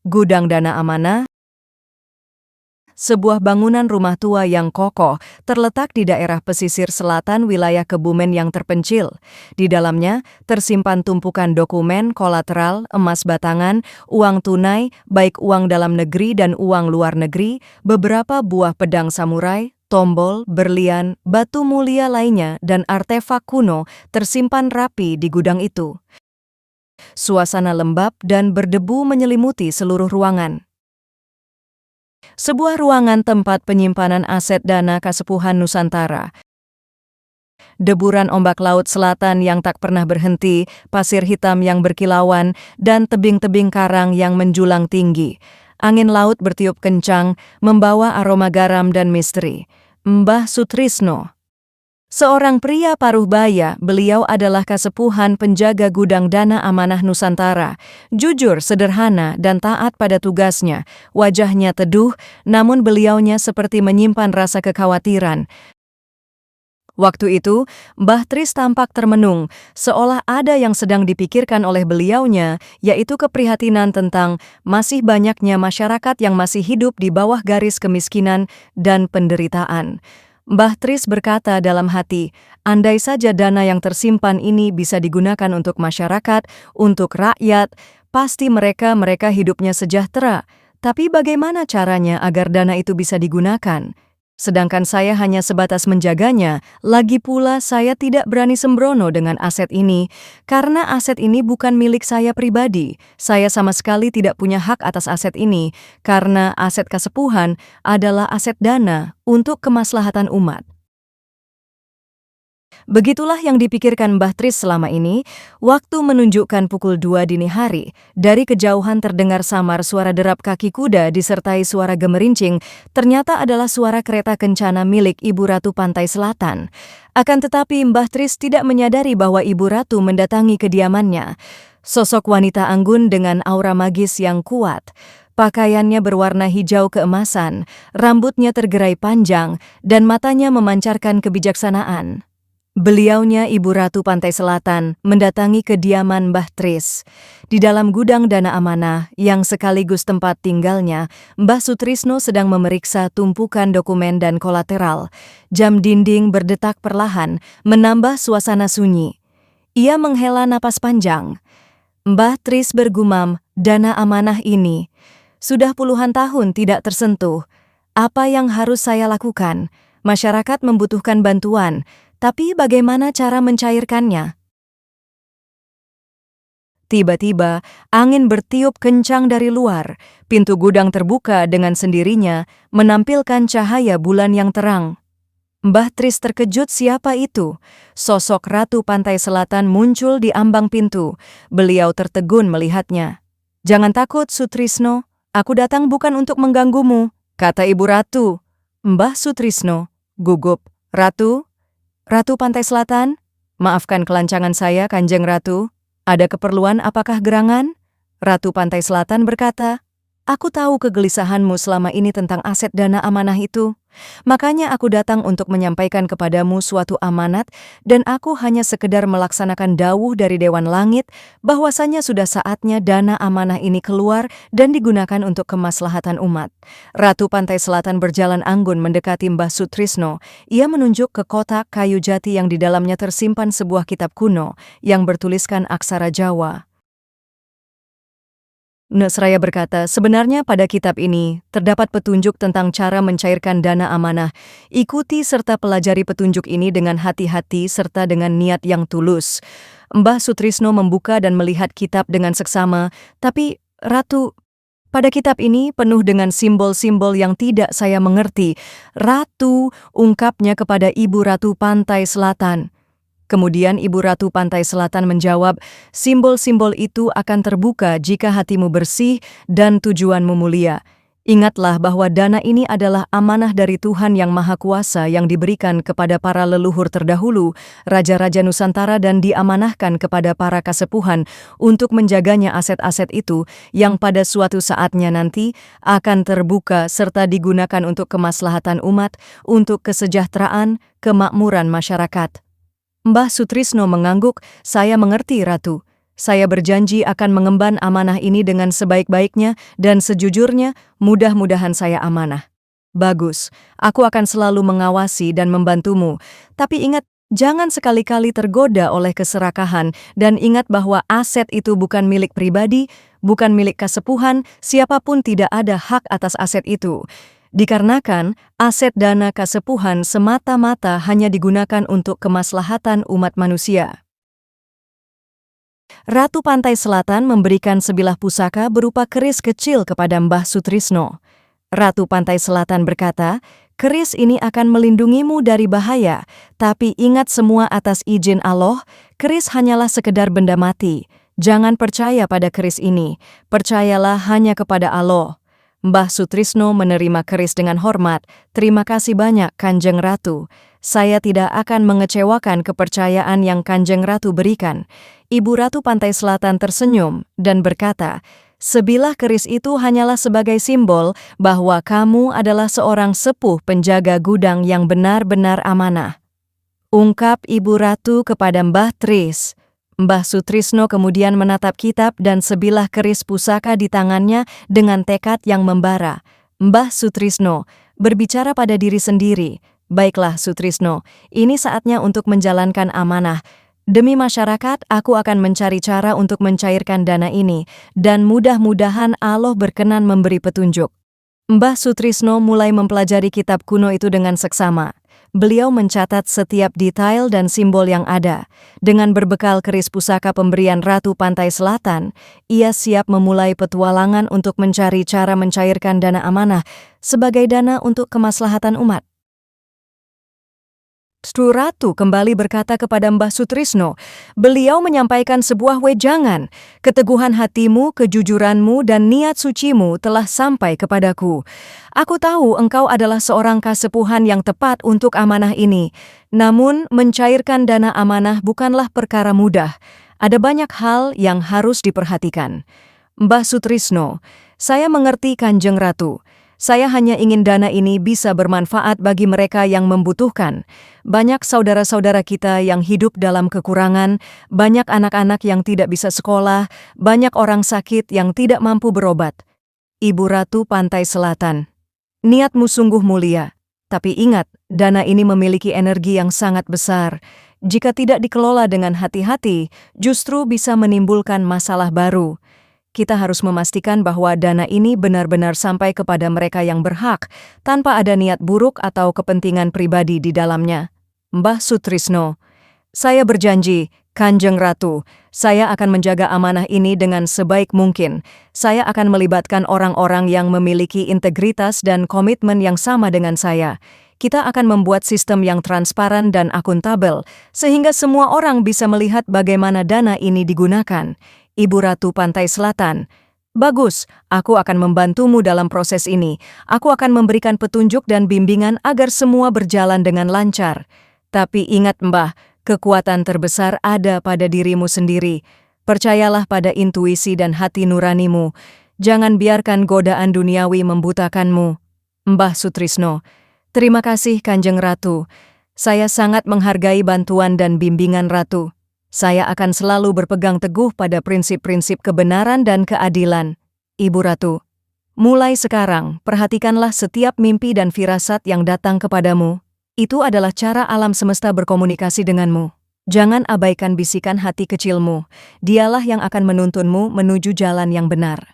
Gudang Dana Amanah, sebuah bangunan rumah tua yang kokoh, terletak di daerah pesisir selatan wilayah Kebumen yang terpencil. Di dalamnya, tersimpan tumpukan dokumen, kolateral, emas batangan, uang tunai, baik uang dalam negeri dan uang luar negeri, beberapa buah pedang samurai, tombol, berlian, batu mulia lainnya, dan artefak kuno tersimpan rapi di gudang itu. Suasana lembab dan berdebu menyelimuti seluruh ruangan. Sebuah ruangan tempat penyimpanan aset dana Kasepuhan Nusantara. Deburan ombak laut selatan yang tak pernah berhenti, pasir hitam yang berkilauan, dan tebing-tebing karang yang menjulang tinggi. Angin laut bertiup kencang, membawa aroma garam dan misteri. Mbah Sutrisno, seorang pria paruh baya, beliau adalah kasepuhan penjaga gudang Dana Amanah Nusantara. Jujur, sederhana, dan taat pada tugasnya. Wajahnya teduh, namun beliaunya seperti menyimpan rasa kekhawatiran. Waktu itu, Mbah Tris tampak termenung, seolah ada yang sedang dipikirkan oleh beliaunya, yaitu keprihatinan tentang masih banyaknya masyarakat yang masih hidup di bawah garis kemiskinan dan penderitaan. Mbah Tris berkata dalam hati, andai saja dana yang tersimpan ini bisa digunakan untuk masyarakat, untuk rakyat, pasti mereka hidupnya sejahtera. Tapi bagaimana caranya agar dana itu bisa digunakan? Sedangkan saya hanya sebatas menjaganya, lagi pula saya tidak berani sembrono dengan aset ini, karena aset ini bukan milik saya pribadi. Saya sama sekali tidak punya hak atas aset ini, karena aset kasepuhan adalah aset dana untuk kemaslahatan umat. Begitulah yang dipikirkan Mbah Tris selama ini. Waktu menunjukkan pukul 2 dini hari, dari kejauhan terdengar samar suara derap kaki kuda disertai suara gemerincing, ternyata adalah suara kereta kencana milik Ibu Ratu Pantai Selatan. Akan tetapi Mbah Tris tidak menyadari bahwa Ibu Ratu mendatangi kediamannya. Sosok wanita anggun dengan aura magis yang kuat. Pakaiannya berwarna hijau keemasan, rambutnya tergerai panjang, dan matanya memancarkan kebijaksanaan. Beliaunya Ibu Ratu Pantai Selatan mendatangi kediaman Mbah Tris. Di dalam gudang Dana Amanah yang sekaligus tempat tinggalnya, Mbah Sutrisno sedang memeriksa tumpukan dokumen dan kolateral. Jam dinding berdetak perlahan, menambah suasana sunyi. Ia menghela napas panjang. Mbah Tris bergumam, dana amanah ini sudah puluhan tahun tidak tersentuh. Apa yang harus saya lakukan? Masyarakat membutuhkan bantuan. Tapi bagaimana cara mencairkannya? Tiba-tiba, angin bertiup kencang dari luar. Pintu gudang terbuka dengan sendirinya, menampilkan cahaya bulan yang terang. Mbah Tris terkejut siapa itu. Sosok Ratu Pantai Selatan muncul di ambang pintu. Beliau tertegun melihatnya. "Jangan takut, Sutrisno. Aku datang bukan untuk mengganggumu," kata Ibu Ratu. Mbah Sutrisno gugup. "Ratu? Ratu Pantai Selatan? Maafkan kelancangan saya, Kanjeng Ratu. Ada keperluan apakah gerangan?" Ratu Pantai Selatan berkata, "Aku tahu kegelisahanmu selama ini tentang aset dana amanah itu. Makanya aku datang untuk menyampaikan kepadamu suatu amanat dan aku hanya sekedar melaksanakan dawuh dari Dewan Langit bahwasanya sudah saatnya dana amanah ini keluar dan digunakan untuk kemaslahatan umat." Ratu Pantai Selatan berjalan anggun mendekati Mbah Sutrisno. Ia menunjuk ke kotak kayu jati yang di dalamnya tersimpan sebuah kitab kuno yang bertuliskan aksara Jawa. Seraya berkata, "Sebenarnya pada kitab ini terdapat petunjuk tentang cara mencairkan dana amanah. Ikuti serta pelajari petunjuk ini dengan hati-hati serta dengan niat yang tulus." Mbah Sutrisno membuka dan melihat kitab dengan seksama. "Tapi, Ratu, pada kitab ini penuh dengan simbol-simbol yang tidak saya mengerti." "Ratu," ungkapnya kepada Ibu Ratu Pantai Selatan. Kemudian Ibu Ratu Pantai Selatan menjawab, "Simbol-simbol itu akan terbuka jika hatimu bersih dan tujuanmu mulia. Ingatlah bahwa dana ini adalah amanah dari Tuhan Yang Maha Kuasa yang diberikan kepada para leluhur terdahulu, raja-raja Nusantara, dan diamanahkan kepada para kasepuhan untuk menjaganya aset-aset itu yang pada suatu saatnya nanti akan terbuka serta digunakan untuk kemaslahatan umat, untuk kesejahteraan, kemakmuran masyarakat." Mbah Sutrisno mengangguk, "Saya mengerti, Ratu. Saya berjanji akan mengemban amanah ini dengan sebaik-baiknya dan sejujurnya, mudah-mudahan saya amanah. Bagus, aku akan selalu mengawasi dan membantumu. Tapi ingat, jangan sekali-kali tergoda oleh keserakahan dan ingat bahwa aset itu bukan milik pribadi, bukan milik kasepuhan, siapapun tidak ada hak atas aset itu. Dikarenakan aset dana kasepuhan semata-mata hanya digunakan untuk kemaslahatan umat manusia. Ratu Pantai Selatan memberikan sebilah pusaka berupa keris kecil kepada Mbah Sutrisno. Ratu Pantai Selatan berkata, "Keris ini akan melindungimu dari bahaya, tapi ingat semua atas izin Allah, keris hanyalah sekedar benda mati. Jangan percaya pada keris ini, percayalah hanya kepada Allah." Mbah Sutrisno menerima keris dengan hormat. "Terima kasih banyak, Kanjeng Ratu. Saya tidak akan mengecewakan kepercayaan yang Kanjeng Ratu berikan." Ibu Ratu Pantai Selatan tersenyum dan berkata, "Sebilah keris itu hanyalah sebagai simbol bahwa kamu adalah seorang sepuh penjaga gudang yang benar-benar amanah," ungkap Ibu Ratu kepada Mbah Tris. Mbah Sutrisno kemudian menatap kitab dan sebilah keris pusaka di tangannya dengan tekad yang membara. Mbah Sutrisno berbicara pada diri sendiri, "Baiklah Sutrisno, ini saatnya untuk menjalankan amanah. Demi masyarakat, aku akan mencari cara untuk mencairkan dana ini, dan mudah-mudahan Allah berkenan memberi petunjuk." Mbah Sutrisno mulai mempelajari kitab kuno itu dengan seksama. Beliau mencatat setiap detail dan simbol yang ada. Dengan berbekal keris pusaka pemberian Ratu Pantai Selatan, ia siap memulai petualangan untuk mencari cara mencairkan dana amanah sebagai dana untuk kemaslahatan umat. Ratu kembali berkata kepada Mbah Sutrisno, beliau menyampaikan sebuah wejangan. "Keteguhan hatimu, kejujuranmu, dan niat sucimu telah sampai kepadaku. Aku tahu engkau adalah seorang kasepuhan yang tepat untuk amanah ini. Namun, mencairkan dana amanah bukanlah perkara mudah. Ada banyak hal yang harus diperhatikan." Mbah Sutrisno, "Saya mengerti Kanjeng Ratu. Saya hanya ingin dana ini bisa bermanfaat bagi mereka yang membutuhkan. Banyak saudara-saudara kita yang hidup dalam kekurangan, banyak anak-anak yang tidak bisa sekolah, banyak orang sakit yang tidak mampu berobat." Ibu Ratu Pantai Selatan, "Niatmu sungguh mulia, tapi ingat, dana ini memiliki energi yang sangat besar. Jika tidak dikelola dengan hati-hati, justru bisa menimbulkan masalah baru. Kita harus memastikan bahwa dana ini benar-benar sampai kepada mereka yang berhak, tanpa ada niat buruk atau kepentingan pribadi di dalamnya." Mbah Sutrisno, "Saya berjanji, Kanjeng Ratu, saya akan menjaga amanah ini dengan sebaik mungkin. Saya akan melibatkan orang-orang yang memiliki integritas dan komitmen yang sama dengan saya. Kita akan membuat sistem yang transparan dan akuntabel, sehingga semua orang bisa melihat bagaimana dana ini digunakan." Ibu Ratu Pantai Selatan, "Bagus, aku akan membantumu dalam proses ini. Aku akan memberikan petunjuk dan bimbingan agar semua berjalan dengan lancar. Tapi ingat Mbah, kekuatan terbesar ada pada dirimu sendiri. Percayalah pada intuisi dan hati nuranimu. Jangan biarkan godaan duniawi membutakanmu." Mbah Sutrisno, "Terima kasih Kanjeng Ratu. Saya sangat menghargai bantuan dan bimbingan Ratu. Saya akan selalu berpegang teguh pada prinsip-prinsip kebenaran dan keadilan." Ibu Ratu, "Mulai sekarang, perhatikanlah setiap mimpi dan firasat yang datang kepadamu. Itu adalah cara alam semesta berkomunikasi denganmu. Jangan abaikan bisikan hati kecilmu. Dialah yang akan menuntunmu menuju jalan yang benar."